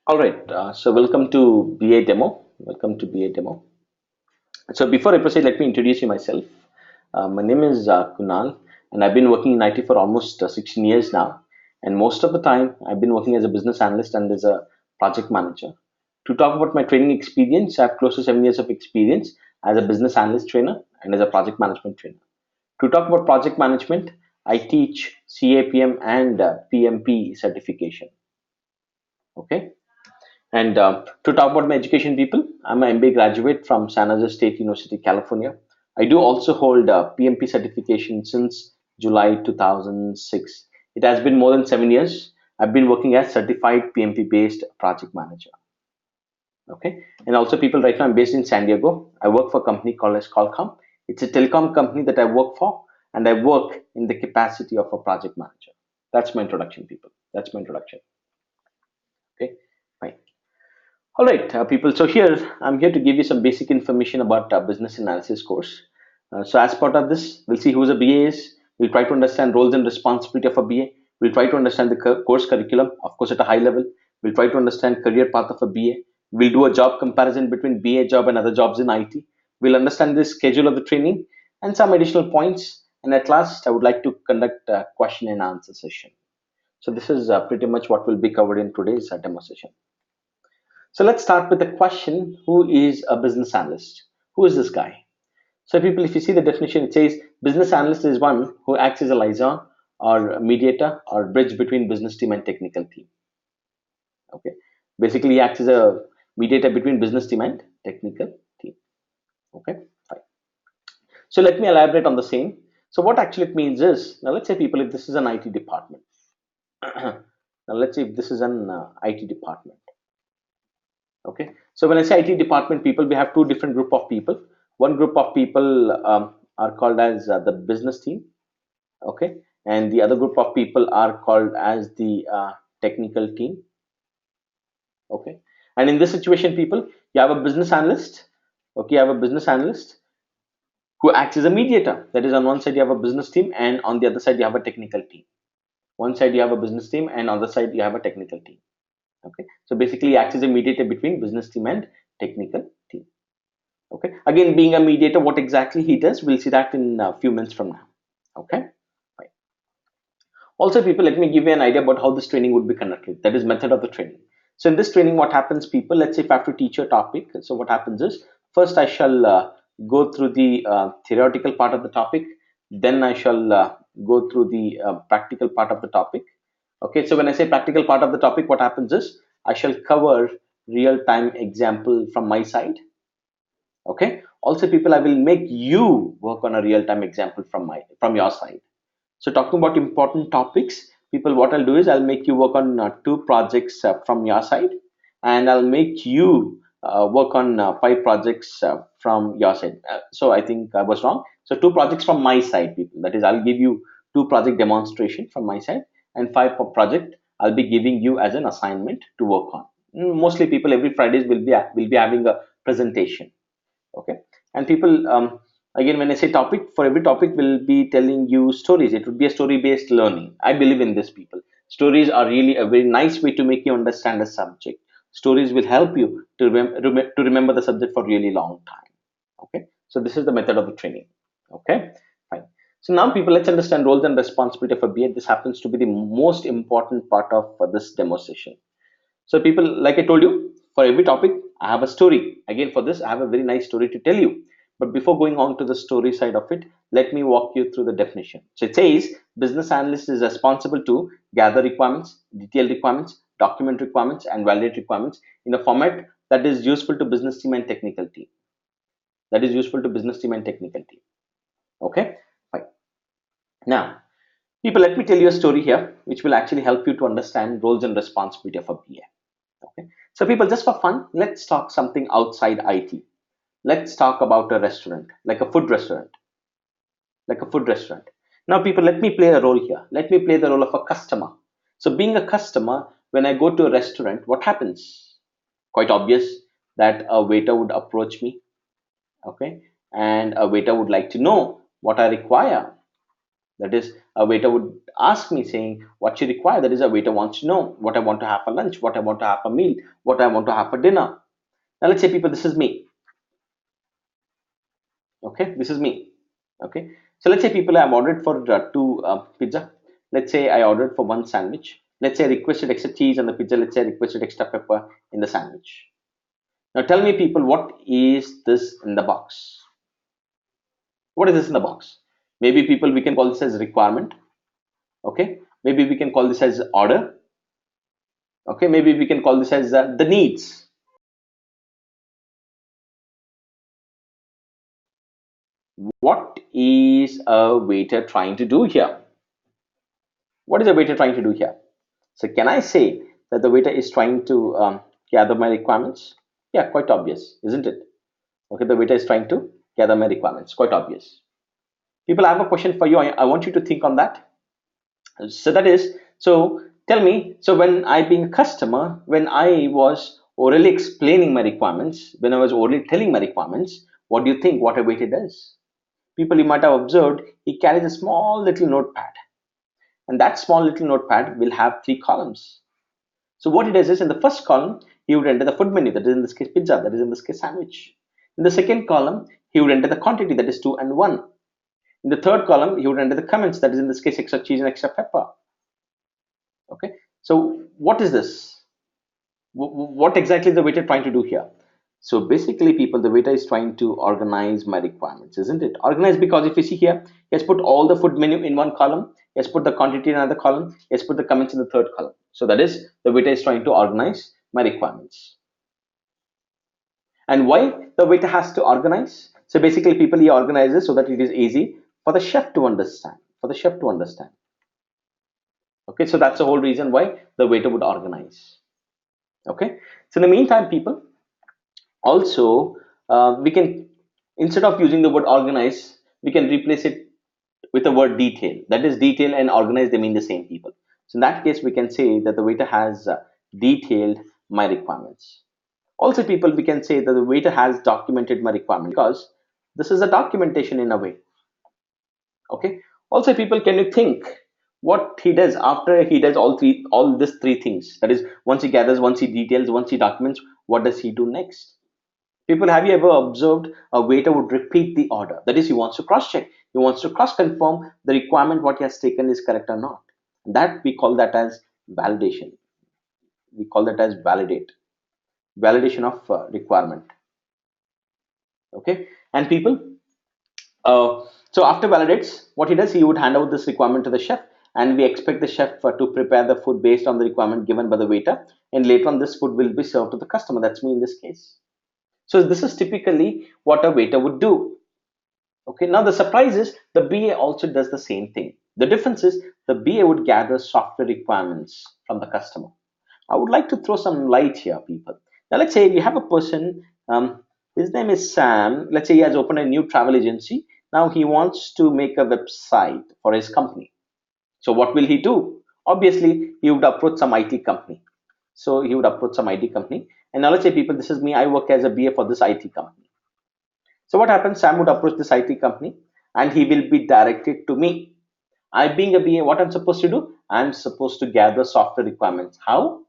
All right, so welcome to BA Demo. Welcome to BA Demo. So before I proceed, let me introduce you myself. My name is Kunal, and I've been working in IT for almost 16 years now. And most of the time, I've been working as a business analyst and as a project manager. To talk about my training experience, I have close to 7 years of experience as a business analyst trainer and as a project management trainer. To talk about project management, I teach CAPM and PMP certification. Okay. And to talk about my education, people, I'm an MBA graduate from San Jose State University, California. I do also hold a PMP certification since July 2006. It has been more than 7 years. I've been working as certified PMP based project manager. Okay, and also, people, right now I'm based in San Diego. I work for a company called as Qualcomm. It's a telecom company that I work for, and I work in the capacity of a project manager. That's my introduction, people. That's my introduction. Okay, fine. All right, people. So here I'm here to give you some basic information about business analysis course. So as part of this, we'll see who the BA is. We'll try to understand roles and responsibility of a BA. We'll try to understand the course curriculum, of course, at a high level. We'll try to understand career path of a BA. We'll do a job comparison between BA job and other jobs in IT. We'll understand the schedule of the training and some additional points. And at last, I would like to conduct a question and answer session. So this is pretty much what will be covered in today's demo session. So let's start with the question: who is a business analyst? Who is this guy? So people, if you see the definition, it says business analyst is one who acts as a liaison or mediator or bridge between business team and technical team. Okay, basically he acts as a mediator between business team and technical team. Okay, fine. So let me elaborate on the same. So what actually it means is, now let's say, people, if this is an IT department. Now let's say if this is an IT department. Okay, so when I say IT department, people, we have two different group of people. One group of people are called as the business team. Okay, and the other group of people are called as the technical team. Okay, and in this situation, people, you have a business analyst. Okay, you have a business analyst who acts as a mediator. That is, on one side you have a business team, and on the other side you have a technical team. One side you have a business team, and on the side you have a technical team. Okay, so basically he acts as a mediator between business team and technical team. Okay, again, being a mediator, what exactly he does, we'll see that in a few minutes from now. Okay, fine. Also, people, let me give you an idea about how this training would be conducted. That is, method of the training. So in this training, what happens, people, let's say if I have to teach a topic, so what happens is, first I shall go through the theoretical part of the topic, then I shall go through the practical part of the topic. Okay, so when I say practical part of the topic, what happens is I shall cover real-time example from my side. Okay, also, people, I will make you work on a real-time example from your side. So talking about important topics, people, what I'll do is I'll make you work on two projects from your side, and I'll make you work on five projects from your side. So I think I was wrong. So two projects from my side, people, that is, I'll give you two project demonstration from my side, and five per project I'll be giving you as an assignment to work on. Mostly, people, every Fridays will be having a presentation. Okay, and people, again, when I say topic, for every topic we'll be telling you stories. It would be a story based learning. I believe in this, people. Stories are really a very nice way to make you understand a subject. Stories will help you to remember the subject for really long time. Okay, so this is the method of the training. Okay, fine. So now, people, let's understand roles and responsibility of a BA. This happens to be the most important part of this demo session. So people, like I told you, for every topic, I have a story. Again, for this, I have a very nice story to tell you. But before going on to the story side of it, let me walk you through the definition. So it says business analyst is responsible to gather requirements, detailed requirements, document requirements, and validate requirements in a format that is useful to business team and technical team. That is useful to business team and technical team. Okay, fine. Now, people, let me tell you a story here, which will actually help you to understand roles and responsibility of a BA. Okay, so people, just for fun, let's talk something outside IT. Let's talk about a restaurant, like a food restaurant, like a food restaurant. Now, people, let me play a role here. Let me play the role of a customer. So being a customer, when I go to a restaurant, what happens? Quite obvious that a waiter would approach me. Okay, and a waiter would like to know what I require. That is, a waiter would ask me saying, what you require? That is, a waiter wants to know what I want to have for lunch, what I want to have for meal, what I want to have for dinner. Now let's say people, this is me. Okay, this is me. Okay, so let's say people, I've ordered for two pizza. Let's say I ordered for one sandwich. Let's say I requested extra cheese on the pizza. Let's say I requested extra pepper in the sandwich. Now tell me people, what is this in the box? What is this in the box? Maybe people, we can call this as requirement. Okay, maybe we can call this as order. Okay, maybe we can call this as the needs. What is a waiter trying to do here? What is a waiter trying to do here? So can I say that the waiter is trying to gather my requirements? Yeah, quite obvious, isn't it? Okay, the waiter is trying to gather my requirements. Quite obvious. People, I have a question for you. I want you to think on that. So that is, so tell me, so when I being a customer, when I was orally explaining my requirements, when I was orally telling my requirements, what do you think what a waiter does? People, you might have observed, he carries a small little notepad, and that small little notepad will have three columns. So what he does is, in the first column, he would enter the food menu, that is in this case pizza, that is in this case sandwich. In the second column, he would enter the quantity, that is 2 and 1. In the third column, he would enter the comments, that is in this case extra cheese and extra pepper. Okay, so what is this? What exactly is the waiter trying to do here? So basically, people, the waiter is trying to organize my requirements, isn't it? Organize, because if you see here, he has put all the food menu in one column, he has put the quantity in another column, he has put the comments in the third column. So that is, the waiter is trying to organize my requirements. And why the waiter has to organize? So basically, people, he organizes so that it is easy for the chef to understand. For the chef to understand. Okay, so that's the whole reason why the waiter would organize. Okay, so in the meantime, people, also we can, instead of using the word organize, we can replace it with the word detail. That is, detail and organize, they mean the same, people. So in that case, we can say that the waiter has detailed my requirements. Also, people, we can say that the waiter has documented my requirement, because this is a documentation in a way. Okay, also people, can you think what he does after he does all these three things? That is, once he gathers, once he details, once he documents, what does he do next? People, have you ever observed a waiter would repeat the order? That is, he wants to cross check, he wants to cross confirm the requirement what he has taken is correct or not. That we call that as validation. We call that as validation of requirement. Okay, and people, so after validates, what he does, he would hand out this requirement to the chef, and we expect the chef to prepare the food based on the requirement given by the waiter, and later on this food will be served to the customer. That's me in this case. So this is typically what a waiter would do. Okay, now the surprise is the BA also does the same thing. The difference is the BA would gather software requirements from the customer. I would like to throw some light here, people. Now let's say you have a person, his name is Sam. Let's say he has opened a new travel agency. Now he wants to make a website for his company. So what will he do? Obviously, he would approach some IT company. So he would approach some IT company. And now let's say, people, this is me. I work as a BA for this IT company. So what happens? Sam would approach this IT company, and he will be directed to me. I, being a BA, what I'm supposed to do? I'm supposed to gather software requirements. How?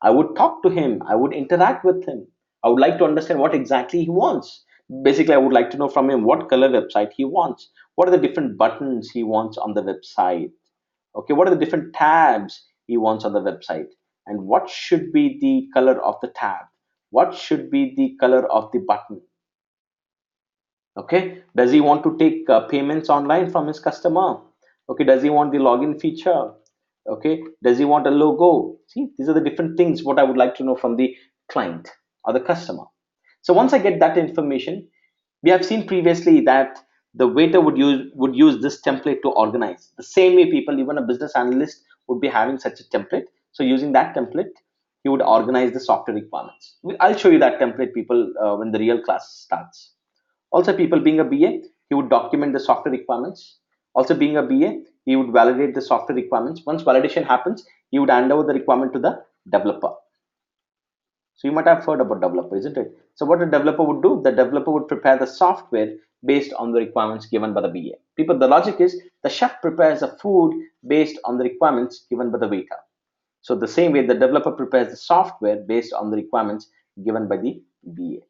I would talk to him. I would interact with him. I would like to understand what exactly he wants. Basically, I would like to know from him what color website he wants. What are the different buttons he wants on the website? Okay, what are the different tabs he wants on the website? And what should be the color of the tab? What should be the color of the button? Okay, does he want to take payments online from his customer? Okay, does he want the login feature? Okay, does he want a logo? See, these are the different things what I would like to know from the client or the customer. So once I get that information, we have seen previously that the waiter would use this template to organize. The same way, people, even a business analyst would be having such a template. So using that template, he would organize the software requirements. I'll show you that template, people, when the real class starts. Also, people, being a BA, he would document the software requirements. Also, being a BA, he would validate the software requirements. Once validation happens, he would hand over the requirement to the developer. So you might have heard about developer, isn't it? So what a developer would do, the developer would prepare the software based on the requirements given by the BA. People, the logic is the chef prepares the food based on the requirements given by the waiter. So the same way the developer prepares the software based on the requirements given by the BA.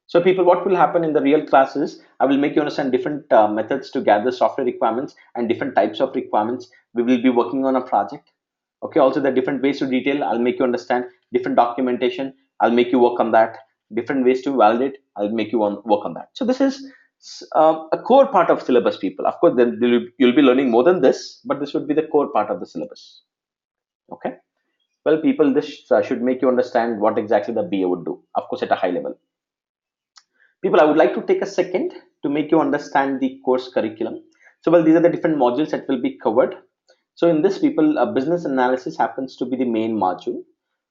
So people, what will happen in the real classes, I will make you understand different methods to gather software requirements and different types of requirements. We will be working on a project. Okay, also the different ways to detail, I'll make you understand different documentation. I'll make you work on that. Different ways to validate, I'll make you work on that. So this is a core part of syllabus, people. Of course, then you'll be learning more than this, but this would be the core part of the syllabus. Okay. Well, people, this should make you understand what exactly the BA would do, of course, at a high level. People, I would like to take a second to make you understand the course curriculum. So, well, these are the different modules that will be covered. So, in this, people, business analysis happens to be the main module.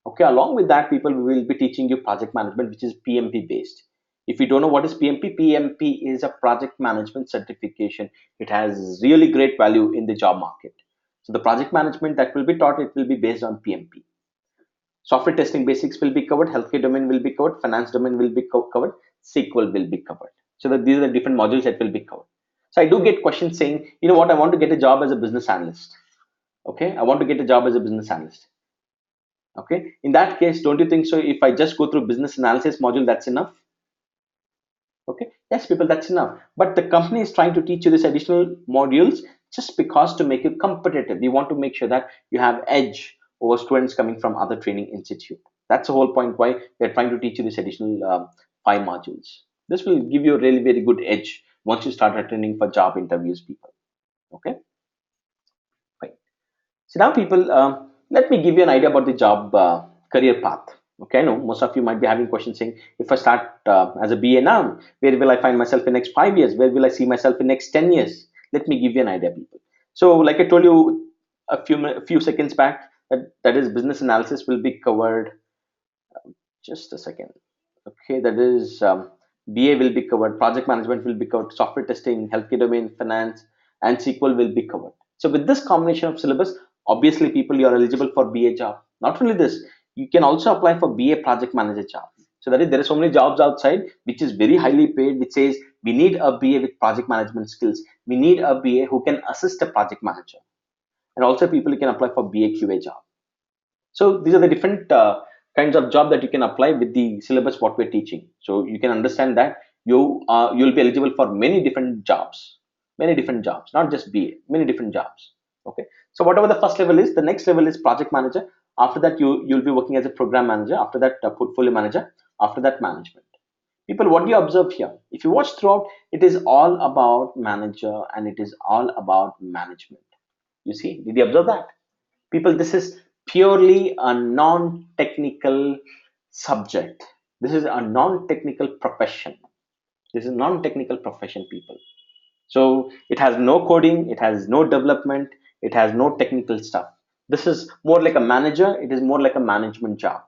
Okay, along with that, people, we will be teaching you project management, which is PMP based. If you don't know what is PMP, PMP is a project management certification. It has really great value in the job market. So, the project management that will be taught, it will be based on PMP. Software testing basics will be covered, healthcare domain will be covered, finance domain will be covered, SQL will be covered. So that these are the different modules that will be covered. So I do get questions saying, you know what, I want to get a job as a business analyst. Okay, I want to get a job as a business analyst. Okay, in that case, don't you think so? If I just go through business analysis module, that's enough? Okay, yes, people, that's enough. But the company is trying to teach you these additional modules just because to make you competitive. We want to make sure that you have edge over students coming from other training institute. That's the whole point why we're trying to teach you this additional 5 modules. This will give you a really very good edge once you start attending for job interviews, people. Okay, fine. So now, people, let me give you an idea about the job career path. Okay, I know most of you might be having questions saying, if I start as a BA now, where will I find myself in next 5 years? Where will I see myself in next 10 years? Let me give you an idea, people. So, like I told you a few seconds back, that is business analysis will be covered. Just a second. Okay, that is BA will be covered, project management will be covered, software testing, healthcare domain, finance, and SQL will be covered. So with this combination of syllabus, obviously, people, you are eligible for BA job. Not only this, you can also apply for BA project manager job. So that is, there are so many jobs outside which is very highly paid, which says we need a BA with project management skills. We need a BA who can assist a project manager. And also, people, you can apply for BA QA job. So these are the different kinds of job that you can apply with the syllabus what we're teaching. So you can understand that you'll be eligible for many different jobs, not just BA, many different jobs. Okay. So whatever the first level is, the next level is project manager. After that, you'll be working as a program manager. After that, portfolio manager. After that, management. People, what do you observe here? If you watch throughout, it is all about manager and it is all about management. You see, did you observe that? People, this is purely a non-technical subject. This is a non-technical profession. This is non-technical profession, people. So it has no coding, it has no development, it has no technical stuff. This is more like a manager, it is more like a management job.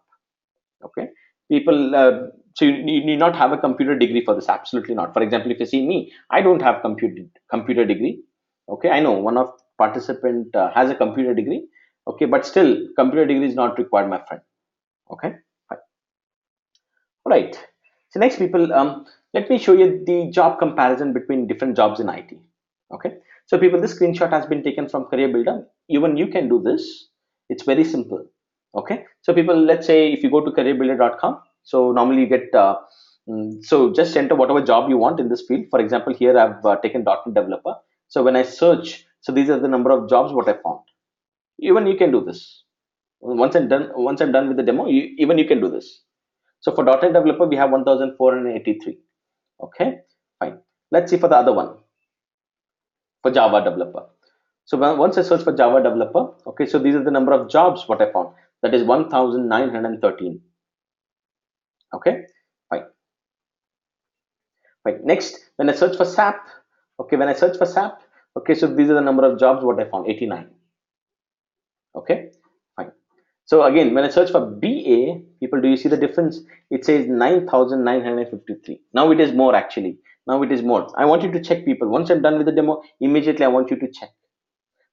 Okay, people, so you need not have a computer degree for this, absolutely not. For example, if you see me, I don't have computer degree. Okay, I know one of participant has a computer degree. Okay, but still computer degree is not required, my friend. Okay, fine. All right, so next, people, let me show you the job comparison between different jobs in IT. Okay, so people, this screenshot has been taken from career builder. Even you can do this, it's very simple. Okay, so people, let's say if you go to careerbuilder.com, so normally you get so just enter whatever job you want in this field. For example, here I've taken .NET developer. So when I search, so these are the number of jobs what I found. Even you can do this. Once I'm done with the demo, even you can do this. So for .NET developer, we have 1483. Okay, fine. Let's see for the other one, for Java developer. So once I search for Java developer, okay, so these are the number of jobs what I found. That is 1913. Okay, fine. Fine. Next, when I search for SAP, okay, okay, so these are the number of jobs what I found, 89. Okay, fine. So again, when I search for BA, people, do you see the difference? It says 9,953. Now it is more, actually. Now it is more. I want you to check, people. Once I'm done with the demo, immediately I want you to check.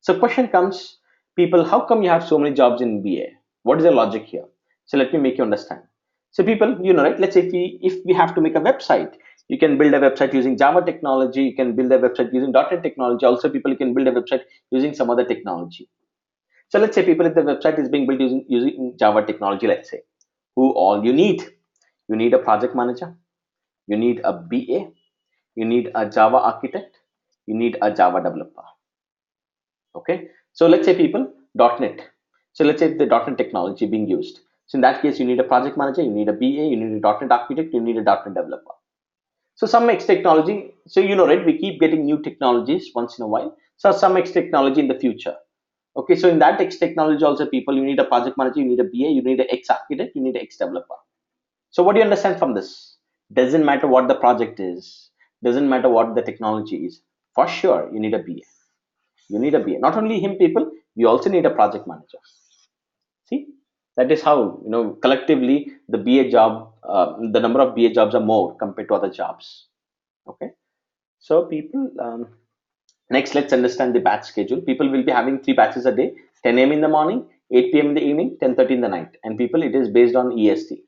So question comes, people, how come you have so many jobs in BA? What is the logic here? So let me make you understand. So people, right? Let's say if we have to make a website, you can build a website using Java technology. You can build a website using .NET technology. Also, people, you can build a website using some other technology. So let's say people, if the website is being built using Java technology, let's say, who all you need a project manager, you need a BA, you need a Java architect, you need a Java developer. Okay, so let's say people .NET. So let's say the .NET technology being used. So in that case, you need a project manager, you need a BA, you need a .NET architect, you need a .NET developer. So some X technology. So right, we keep getting new technologies once in a while. So some X technology in the future. Okay, so in that X technology also, people, you need a project manager, you need a BA, you need an X architect, you need an X developer. So what do you understand from this? Doesn't matter what the project is, doesn't matter what the technology is. For sure, you need a BA. You need a BA. Not only him, people, you also need a project manager. See, that is how, collectively the BA job, the number of BA jobs are more compared to other jobs. Okay, so people, next, let's understand the batch schedule. People will be having 3 batches a day: 10 a.m. in the morning, 8 p.m. in the evening, 10:30 in the night. And people, it is based on EST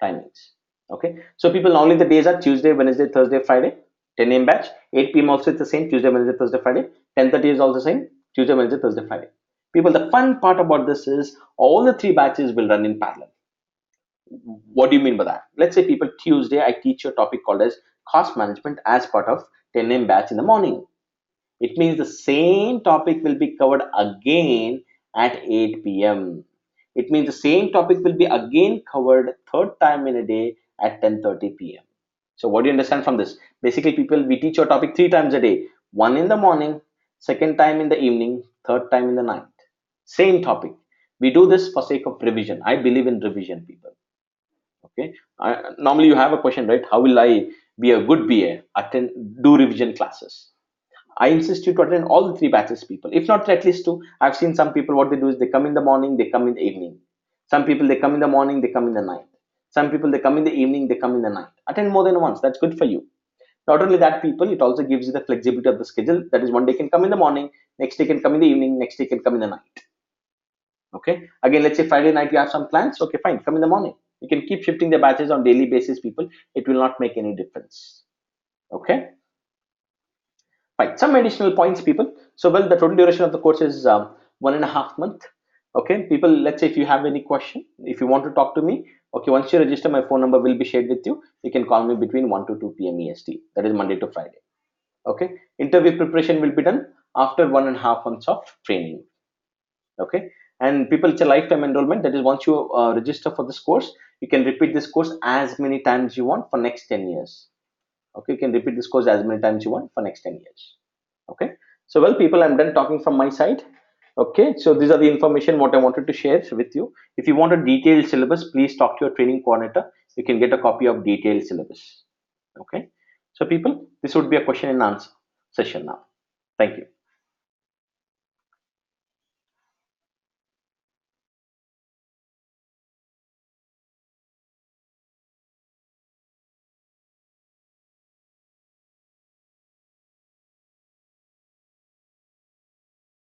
timings. Okay, so people, only the days are Tuesday, Wednesday, Thursday, Friday. 10 a.m. batch, 8 p.m. also it's the same: Tuesday, Wednesday, Thursday, Friday. 10:30 is also the same: Tuesday, Wednesday, Thursday, Friday. People, the fun part about this is all the 3 batches will run in parallel. What do you mean by that? Let's say people, Tuesday I teach you a topic called as cost management as part of 10 a.m. batch in the morning. It means the same topic will be covered again at 8 p.m. It means the same topic will be again covered third time in a day at 10:30 p.m. So what do you understand from this? Basically, people, we teach our topic 3 times a day. One in the morning, second time in the evening, third time in the night. Same topic. We do this for sake of revision. I believe in revision, people. Okay. Normally you have a question, right? How will I be a good BA? Do revision classes. I insist you to attend all the 3 batches, people. If not at least 2. I've seen some people, what they do is they come in the morning, they come in the evening. Some people, they come in the morning, they come in the night. Some people, they come in the evening, they come in the night. Attend more than once. That's good for you. Not only that, people, it also gives you the flexibility of the schedule. That is, one day can come in the morning, next day can come in the evening, next day can come in the night. Okay. Again, let's say Friday night you have some plans. Okay, fine. Come in the morning. You can keep shifting the batches on daily basis, people. It will not make any difference. Okay. Fine. Some additional points, people. So, well, the total duration of the course is 1.5 months. Okay, people, let's say if you have any question, if you want to talk to me, okay, once you register, my phone number will be shared with you. You can call me between 1 to 2 p.m. EST. That is Monday to Friday. Okay, interview preparation will be done after 1.5 months of training. Okay, and people, it's a lifetime enrollment. That is, once you register for this course, you can repeat this course as many times you want for next 10 years. Okay, you can repeat this course as many times you want for next 10 years. Okay, so well, people, I'm done talking from my side. Okay, so these are the information what I wanted to share with you. If you want a detailed syllabus, please talk to your training coordinator. You can get a copy of detailed syllabus. Okay, so people, this would be a question and answer session now. Thank you.